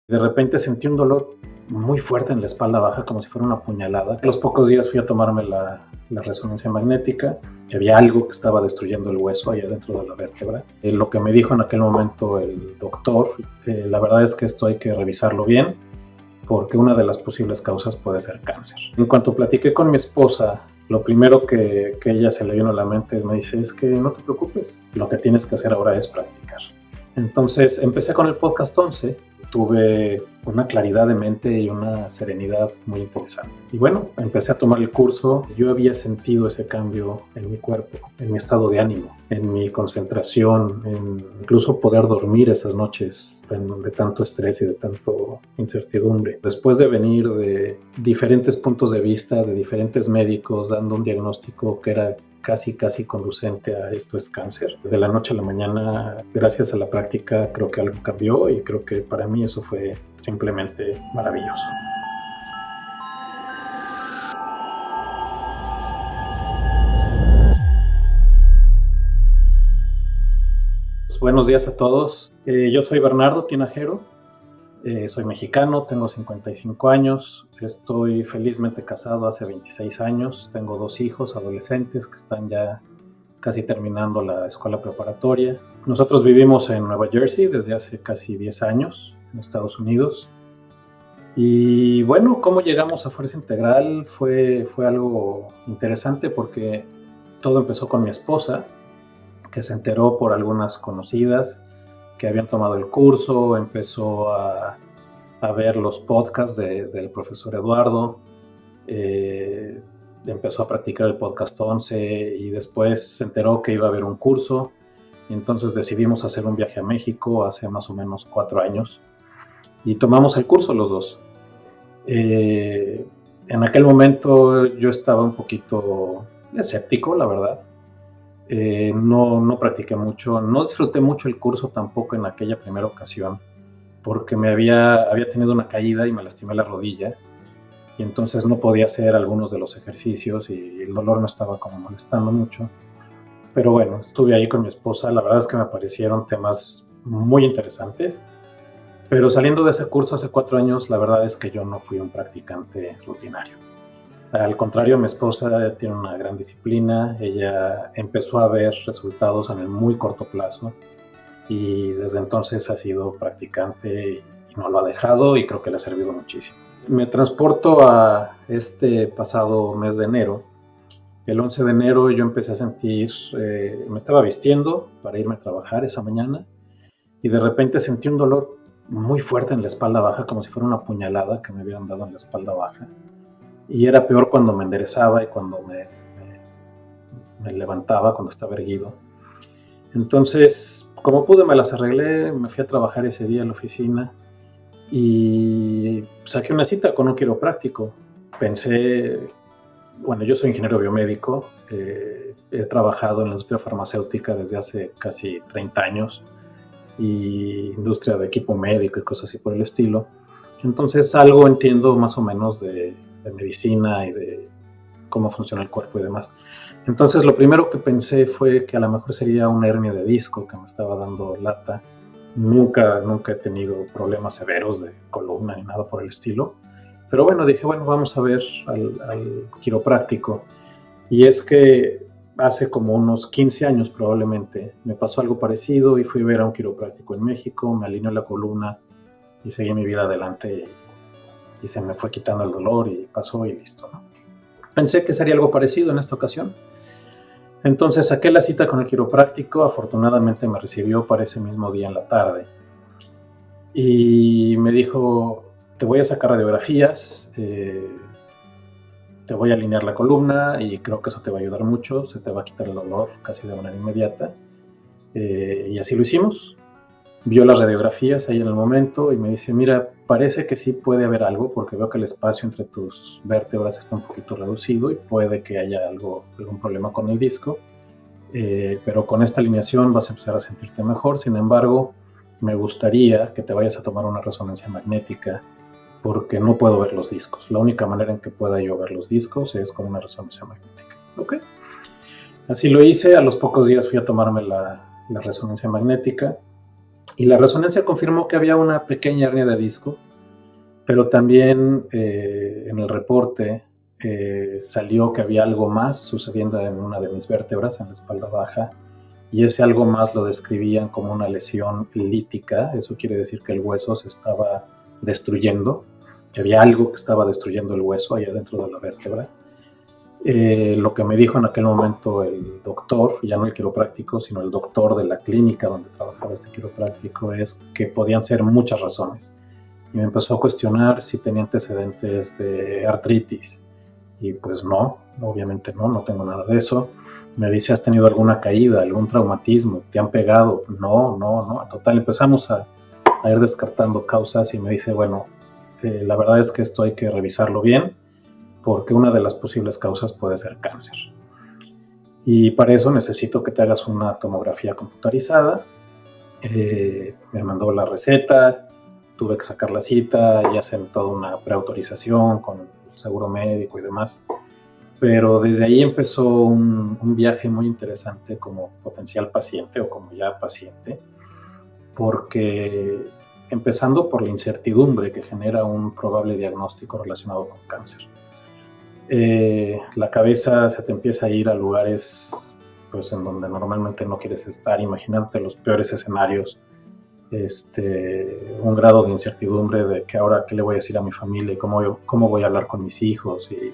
De repente sentí un dolor muy fuerte en la espalda baja, como si fuera una puñalada. A los pocos días fui a tomarme la resonancia magnética, que había algo que estaba destruyendo el hueso allá dentro de la vértebra. Lo que me dijo en aquel momento el doctor, la verdad es que esto hay que revisarlo bien, porque una de las posibles causas puede ser cáncer. En cuanto platiqué con mi esposa, lo primero que ella se le vino a la mente es, me dice, es que no te preocupes, lo que tienes que hacer ahora es practicar. Entonces empecé con el podcast 11, tuve una claridad de mente y una serenidad muy interesante. Y bueno, empecé a tomar el curso, yo había sentido ese cambio en mi cuerpo, en mi estado de ánimo, en mi concentración, en incluso poder dormir esas noches de tanto estrés y de tanto incertidumbre. Después de venir de diferentes puntos de vista, de diferentes médicos, dando un diagnóstico que era casi conducente a esto es cáncer. De la noche a la mañana, gracias a la práctica, creo que algo cambió y creo que para mí eso fue simplemente maravilloso. Pues, buenos días a todos. Yo soy Bernardo Tinajero, soy mexicano, tengo 55 años, estoy felizmente casado hace 26 años, tengo 2 hijos adolescentes que están ya casi terminando la escuela preparatoria. Nosotros vivimos en Nueva Jersey desde hace casi 10 años, en Estados Unidos. Y bueno, cómo llegamos a Fuerza Integral fue algo interesante porque todo empezó con mi esposa, que se enteró por algunas conocidas que habían tomado el curso, empezó a ver los podcasts del profesor Eduardo, empezó a practicar el podcast 11 y después se enteró que iba a haber un curso. Y entonces decidimos hacer un viaje a México hace más o menos 4 años y tomamos el curso los dos. En aquel momento yo estaba un poquito escéptico, la verdad. No practiqué mucho, no disfruté mucho el curso tampoco en aquella primera ocasión, porque había tenido una caída y me lastimé la rodilla, y entonces no podía hacer algunos de los ejercicios y el dolor me estaba como molestando mucho. Pero bueno, estuve ahí con mi esposa, la verdad es que me parecieron temas muy interesantes, pero saliendo de ese curso hace 4 años, la verdad es que yo no fui un practicante rutinario. Al contrario, mi esposa tiene una gran disciplina, ella empezó a ver resultados en el muy corto plazo y desde entonces ha sido practicante y no lo ha dejado y creo que le ha servido muchísimo. Me transporto a este pasado mes de enero. El 11 de enero yo empecé a sentir, me estaba vistiendo para irme a trabajar esa mañana y de repente sentí un dolor muy fuerte en la espalda baja, como si fuera una puñalada que me hubieran dado en la espalda baja. Y era peor cuando me enderezaba y cuando me levantaba, cuando estaba erguido. Entonces, como pude, me las arreglé, me fui a trabajar ese día en la oficina y saqué una cita con un quiropráctico. Pensé, bueno, yo soy ingeniero biomédico, he trabajado en la industria farmacéutica desde hace casi 30 años y industria de equipo médico y cosas así por el estilo. Entonces algo entiendo más o menos de medicina y de cómo funciona el cuerpo y demás. Entonces lo primero que pensé fue que a lo mejor sería una hernia de disco que me estaba dando lata. Nunca he tenido problemas severos de columna ni nada por el estilo. Pero bueno, dije, bueno, vamos a ver al quiropráctico. Y es que hace como unos 15 años probablemente me pasó algo parecido y fui a ver a un quiropráctico en México, me alineó la columna y seguí mi vida adelante y se me fue quitando el dolor y pasó y listo, ¿no? Pensé que sería algo parecido en esta ocasión. Entonces saqué la cita con el quiropráctico, afortunadamente me recibió para ese mismo día en la tarde y me dijo, te voy a sacar radiografías, te voy a alinear la columna y creo que eso te va a ayudar mucho, se te va a quitar el dolor casi de manera inmediata. Y así lo hicimos. Vio las radiografías ahí en el momento y me dice, mira, parece que sí puede haber algo porque veo que el espacio entre tus vértebras está un poquito reducido y puede que haya algún problema con el disco, pero con esta alineación vas a empezar a sentirte mejor. Sin embargo, me gustaría que te vayas a tomar una resonancia magnética porque no puedo ver los discos. La única manera en que pueda yo ver los discos es con una resonancia magnética. ¿Ok? Así lo hice. A los pocos días fui a tomarme la resonancia magnética Y la resonancia confirmó que había una pequeña hernia de disco, pero también en el reporte salió que había algo más sucediendo en una de mis vértebras, en la espalda baja, y ese algo más lo describían como una lesión lítica. Eso quiere decir que el hueso se estaba destruyendo, que había algo que estaba destruyendo el hueso allá dentro de la vértebra. Lo que me dijo en aquel momento el doctor, ya no el quiropráctico, sino el doctor de la clínica donde trabajaba este quiropráctico, es que podían ser muchas razones. Y me empezó a cuestionar si tenía antecedentes de artritis. Y pues no, obviamente no tengo nada de eso. Me dice, ¿has tenido alguna caída, algún traumatismo? ¿Te han pegado? No. Total, empezamos a ir descartando causas y me dice, bueno, la verdad es que esto hay que revisarlo bien porque una de las posibles causas puede ser cáncer. Y para eso necesito que te hagas una tomografía computarizada. Me mandó la receta, tuve que sacar la cita y hacer toda una preautorización con el seguro médico y demás. Pero desde ahí empezó un viaje muy interesante como potencial paciente o como ya paciente, porque empezando por la incertidumbre que genera un probable diagnóstico relacionado con cáncer. La cabeza se te empieza a ir a lugares pues, en donde normalmente no quieres estar, imaginándote los peores escenarios, un grado de incertidumbre de que ahora qué le voy a decir a mi familia y cómo voy a hablar con mis hijos y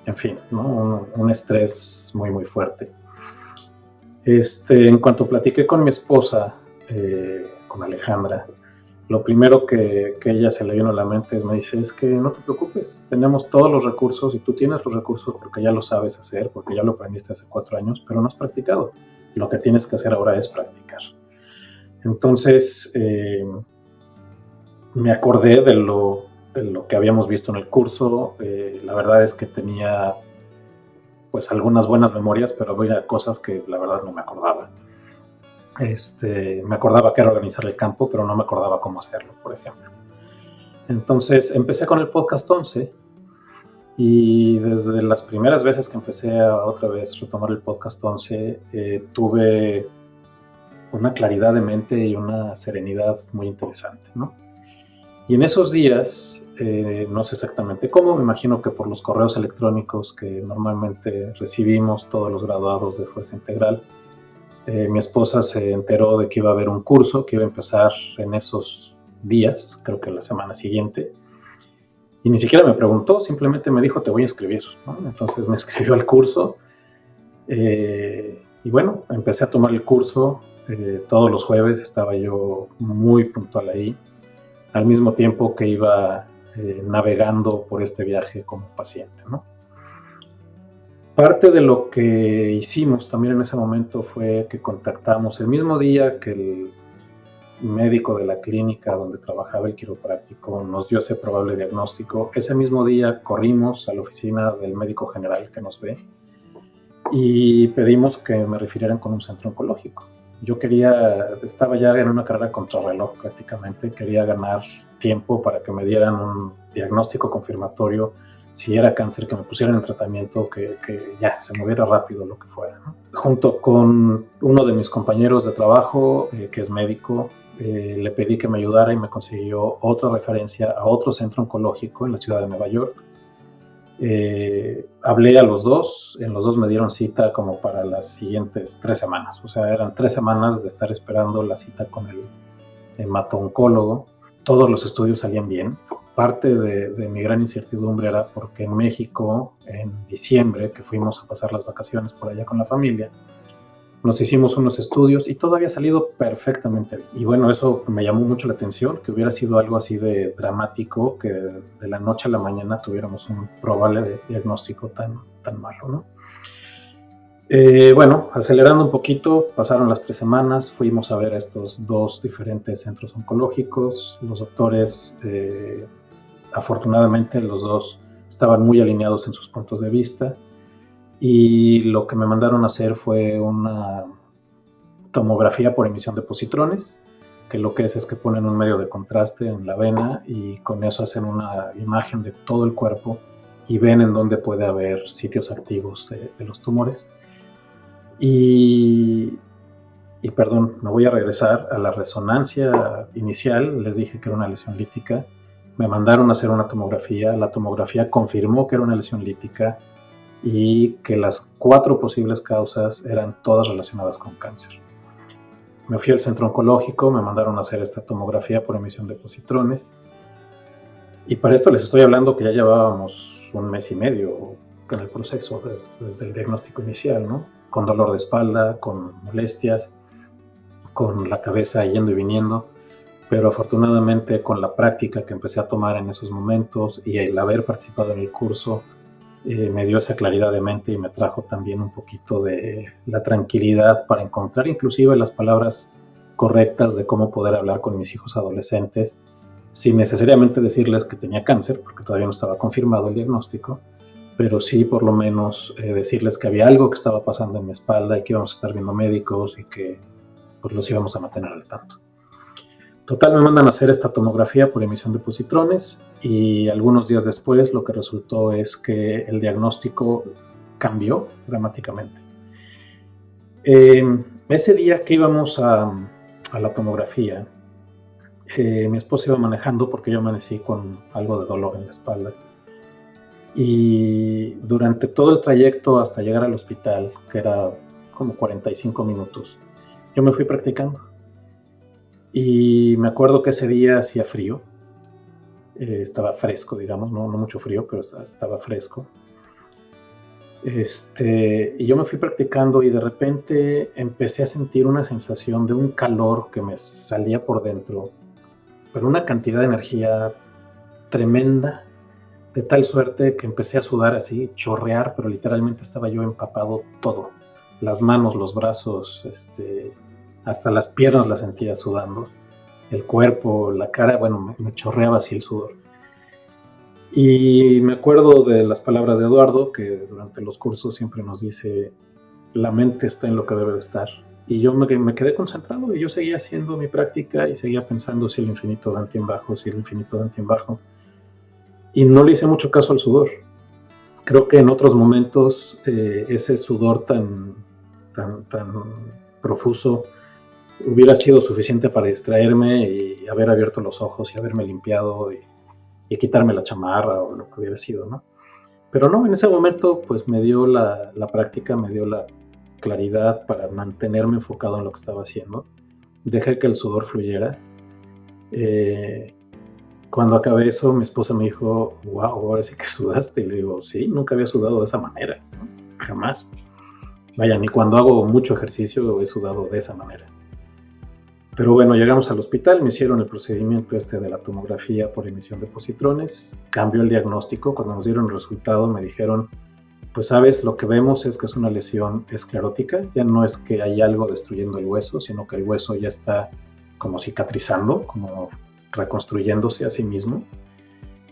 en fin, ¿no? Un estrés muy muy fuerte. En cuanto platiqué con mi esposa, con Alejandra, lo primero que ella se le vino a la mente es, me dice, es que no te preocupes, tenemos todos los recursos y tú tienes los recursos porque ya lo sabes hacer, porque ya lo aprendiste hace 4 años, pero no has practicado. Lo que tienes que hacer ahora es practicar. Entonces, me acordé de lo que habíamos visto en el curso. La verdad es que tenía pues algunas buenas memorias, pero había cosas que la verdad no me acordaba. Me acordaba que era organizar el campo, pero no me acordaba cómo hacerlo, por ejemplo. Entonces empecé con el podcast 11 y desde las primeras veces que empecé a otra vez retomar el podcast 11, tuve una claridad de mente y una serenidad muy interesante, ¿no? Y en esos días, no sé exactamente cómo, me imagino que por los correos electrónicos que normalmente recibimos todos los graduados de Fuerza Integral, mi esposa se enteró de que iba a haber un curso que iba a empezar en esos días, creo que la semana siguiente, y ni siquiera me preguntó, simplemente me dijo, te voy a escribir, ¿no? Entonces me escribió al curso, y bueno, empecé a tomar el curso, todos los jueves estaba yo muy puntual ahí, al mismo tiempo que iba navegando por este viaje como paciente, ¿no? Parte de lo que hicimos también en ese momento fue que contactamos el mismo día que el médico de la clínica donde trabajaba el quiropráctico nos dio ese probable diagnóstico. Ese mismo día corrimos a la oficina del médico general que nos ve y pedimos que me refirieran con un centro oncológico. Yo estaba ya en una carrera contrarreloj prácticamente, quería ganar tiempo para que me dieran un diagnóstico confirmatorio si era cáncer, que me pusieran en tratamiento, que ya se moviera rápido lo que fuera, ¿no? Junto con uno de mis compañeros de trabajo, que es médico, le pedí que me ayudara y me consiguió otra referencia a otro centro oncológico en la ciudad de Nueva York. Hablé a los dos, en los dos me dieron cita como para las siguientes 3 semanas, o sea, eran 3 semanas de estar esperando la cita con el hemato-oncólogo. Todos los estudios salían bien. Parte de mi gran incertidumbre era porque en México, en diciembre, que fuimos a pasar las vacaciones por allá con la familia, nos hicimos unos estudios y todo había salido perfectamente bien. Y bueno, eso me llamó mucho la atención, que hubiera sido algo así de dramático, que de la noche a la mañana tuviéramos un probable diagnóstico tan malo, ¿no? Bueno, acelerando un poquito, pasaron las 3 semanas, fuimos a ver a estos 2 diferentes centros oncológicos. Los doctores, afortunadamente, los 2 estaban muy alineados en sus puntos de vista. Y lo que me mandaron a hacer fue una tomografía por emisión de positrones, que lo que es que ponen un medio de contraste en la vena y con eso hacen una imagen de todo el cuerpo y ven en dónde puede haber sitios activos de los tumores. Y Y perdón, me voy a regresar a la resonancia inicial. Les dije que era una lesión lítica. Me mandaron a hacer una tomografía. La tomografía confirmó que era una lesión lítica y que las 4 posibles causas eran todas relacionadas con cáncer. Me fui al centro oncológico, me mandaron a hacer esta tomografía por emisión de positrones. Y para esto les estoy hablando que ya llevábamos 1 mes y medio en el proceso, desde el diagnóstico inicial, ¿no? Con dolor de espalda, con molestias, con la cabeza yendo y viniendo, pero afortunadamente con la práctica que empecé a tomar en esos momentos y el haber participado en el curso, me dio esa claridad de mente y me trajo también un poquito de la tranquilidad para encontrar inclusive las palabras correctas de cómo poder hablar con mis hijos adolescentes sin necesariamente decirles que tenía cáncer, porque todavía no estaba confirmado el diagnóstico, pero sí por lo menos decirles que había algo que estaba pasando en mi espalda y que íbamos a estar viendo médicos y que pues los íbamos a mantener al tanto. Total, me mandan a hacer esta tomografía por emisión de positrones y algunos días después lo que resultó es que el diagnóstico cambió dramáticamente. Ese día que íbamos a la tomografía, mi esposa iba manejando porque yo amanecí con algo de dolor en la espalda. Y durante todo el trayecto hasta llegar al hospital, que era como 45 minutos, yo me fui practicando. Y me acuerdo que ese día hacía frío, estaba fresco, digamos, no mucho frío, pero estaba fresco. Y yo me fui practicando y de repente empecé a sentir una sensación de un calor que me salía por dentro, pero una cantidad de energía tremenda, de tal suerte que empecé a sudar así, chorrear, pero literalmente estaba yo empapado todo. Las manos, los brazos, hasta las piernas las sentía sudando. El cuerpo, la cara, bueno, me chorreaba así el sudor. Y me acuerdo de las palabras de Eduardo, que durante los cursos siempre nos dice, la mente está en lo que debe de estar. Y yo me quedé concentrado y yo seguía haciendo mi práctica y seguía pensando si el infinito da en bajo, si el infinito da en bajo. Y no le hice mucho caso al sudor. Creo que en otros momentos ese sudor tan profuso hubiera sido suficiente para distraerme y haber abierto los ojos y haberme limpiado y quitarme la chamarra o lo que hubiera sido, ¿no? Pero no, en ese momento pues me dio la práctica, me dio la claridad para mantenerme enfocado en lo que estaba haciendo. Dejé que el sudor fluyera. Cuando acabé eso, mi esposa me dijo, wow, ahora sí que sudaste. Y le digo, sí, nunca había sudado de esa manera, ¿no? Jamás. Vaya, ni cuando hago mucho ejercicio he sudado de esa manera. Pero bueno, llegamos al hospital, me hicieron el procedimiento de la tomografía por emisión de positrones, cambió el diagnóstico, cuando nos dieron el resultado me dijeron, pues sabes, lo que vemos es que es una lesión esclerótica, ya no es que hay algo destruyendo el hueso, sino que el hueso ya está como cicatrizando, como reconstruyéndose a sí mismo,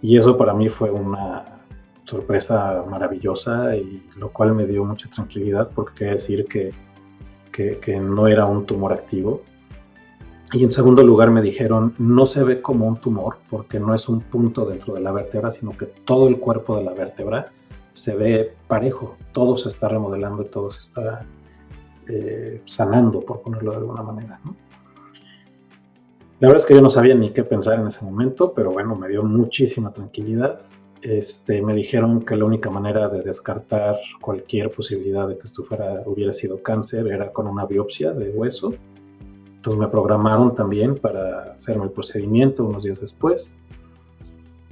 y eso para mí fue una sorpresa maravillosa, y lo cual me dio mucha tranquilidad, porque quiere decir que no era un tumor activo. Y en segundo lugar me dijeron, no se ve como un tumor porque no es un punto dentro de la vértebra, sino que todo el cuerpo de la vértebra se ve parejo, todo se está remodelando y todo se está sanando, por ponerlo de alguna manera, ¿no? La verdad es que yo no sabía ni qué pensar en ese momento, pero bueno, me dio muchísima tranquilidad. Me dijeron que la única manera de descartar cualquier posibilidad de que esto hubiera sido cáncer era con una biopsia de hueso. Entonces me programaron también para hacerme el procedimiento unos días después.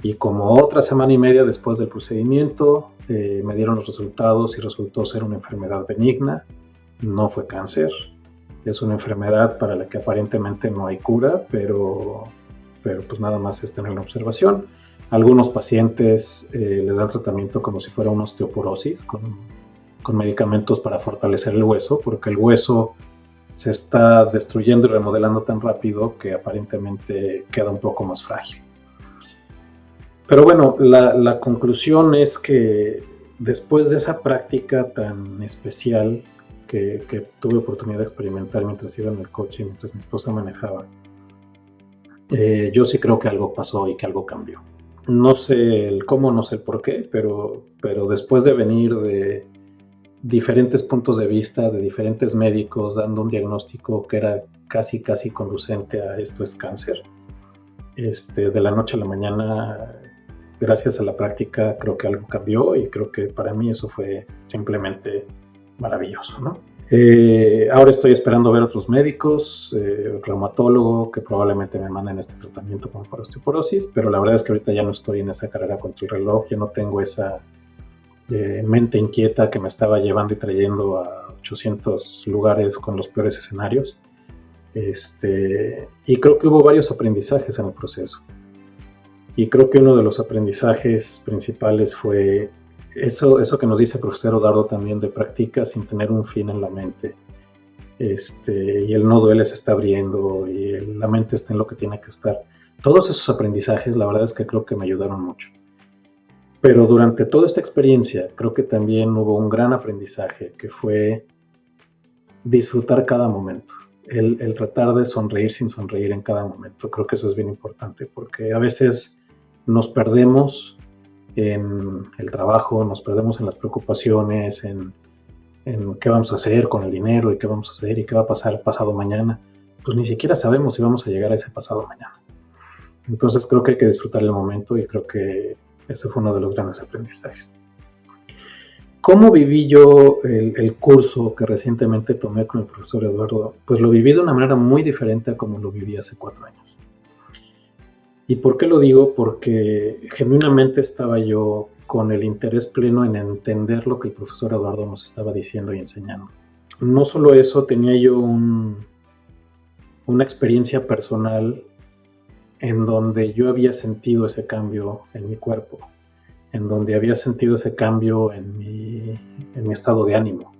Y como otra semana y media después del procedimiento, me dieron los resultados y resultó ser una enfermedad benigna. No fue cáncer. Es una enfermedad para la que aparentemente no hay cura, pero pues nada más es tener la observación. Algunos pacientes les dan tratamiento como si fuera una osteoporosis, con medicamentos para fortalecer el hueso, porque el hueso se está destruyendo y remodelando tan rápido que aparentemente queda un poco más frágil. Pero bueno, la conclusión es que después de esa práctica tan especial que tuve oportunidad de experimentar mientras iba en el coche, mientras mi esposa manejaba, yo sí creo que algo pasó y que algo cambió. No sé el cómo, no sé el por qué, pero después de venir diferentes puntos de vista de diferentes médicos dando un diagnóstico que era casi, casi conducente a esto es cáncer. De la noche a la mañana, gracias a la práctica, creo que algo cambió y creo que para mí eso fue simplemente maravilloso, ¿no? Ahora estoy esperando ver otros médicos, reumatólogo, que probablemente me manden este tratamiento como para osteoporosis, pero la verdad es que ahorita ya no estoy en esa carrera contra el reloj, ya no tengo esa mente inquieta que me estaba llevando y trayendo a 800 lugares con los peores escenarios. Y creo que hubo varios aprendizajes en el proceso. Y creo que uno de los aprendizajes principales fue eso que nos dice el profesor Odardo también, de practica sin tener un fin en la mente. Y el nodo L se está abriendo y la mente está en lo que tiene que estar. Todos esos aprendizajes, la verdad es que creo que me ayudaron mucho. Pero durante toda esta experiencia, creo que también hubo un gran aprendizaje, que fue disfrutar cada momento. El tratar de sonreír sin sonreír en cada momento. Creo que eso es bien importante, porque a veces nos perdemos en el trabajo, nos perdemos en las preocupaciones, en qué vamos a hacer con el dinero y qué vamos a hacer y qué va a pasar pasado mañana. Pues ni siquiera sabemos si vamos a llegar a ese pasado mañana. Entonces creo que hay que disfrutar el momento y creo que ese fue uno de los grandes aprendizajes. ¿Cómo viví yo el curso que recientemente tomé con el profesor Eduardo? Pues lo viví de una manera muy diferente a como lo viví hace 4 años. ¿Y por qué lo digo? Porque genuinamente estaba yo con el interés pleno en entender lo que el profesor Eduardo nos estaba diciendo y enseñando. No solo eso, tenía yo una experiencia personal en donde yo había sentido ese cambio en mi cuerpo, en donde había sentido ese cambio en mi estado de ánimo,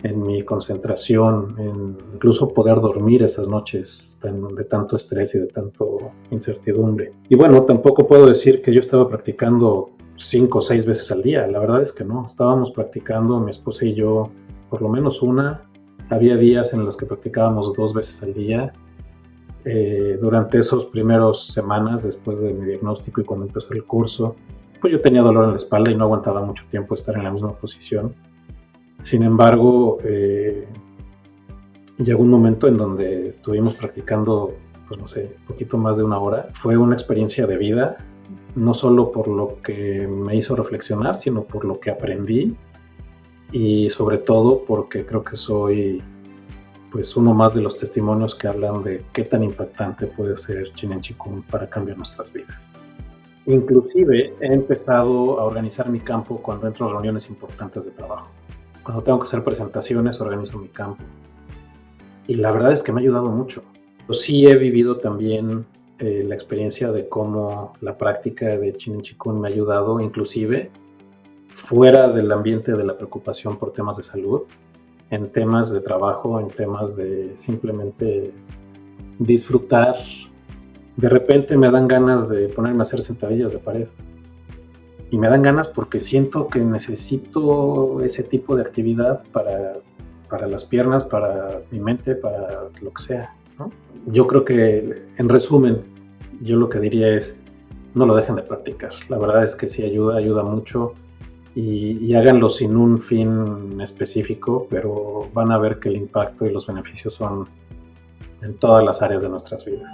en mi concentración, en incluso poder dormir esas noches de tanto estrés y de tanto incertidumbre. Y bueno, tampoco puedo decir que yo estaba practicando 5 o 6 veces al día, la verdad es que no, estábamos practicando mi esposa y yo por lo menos una, había días en los que practicábamos 2 veces al día. Durante esos primeros semanas después de mi diagnóstico y cuando empezó el curso, pues yo tenía dolor en la espalda y no aguantaba mucho tiempo estar en la misma posición. Sin embargo, llegó un momento en donde estuvimos practicando, pues no sé, un poquito más de 1 hora. Fue una experiencia de vida, no solo por lo que me hizo reflexionar, sino por lo que aprendí y sobre todo porque creo que soy pues uno más de los testimonios que hablan de qué tan impactante puede ser Chinen Chikung para cambiar nuestras vidas. Inclusive he empezado a organizar mi campo cuando entro a reuniones importantes de trabajo. Cuando tengo que hacer presentaciones, organizo mi campo. Y la verdad es que me ha ayudado mucho. Yo sí he vivido también la experiencia de cómo la práctica de Chinen Chikung me ha ayudado, inclusive fuera del ambiente de la preocupación por temas de salud, en temas de trabajo, en temas de simplemente disfrutar. De repente me dan ganas de ponerme a hacer sentadillas de pared. Y me dan ganas porque siento que necesito ese tipo de actividad para las piernas, para mi mente, para lo que sea, ¿no? Yo creo que, en resumen, yo lo que diría es, no lo dejen de practicar. La verdad es que sí ayuda mucho. Y háganlo sin un fin específico, pero van a ver que el impacto y los beneficios son en todas las áreas de nuestras vidas.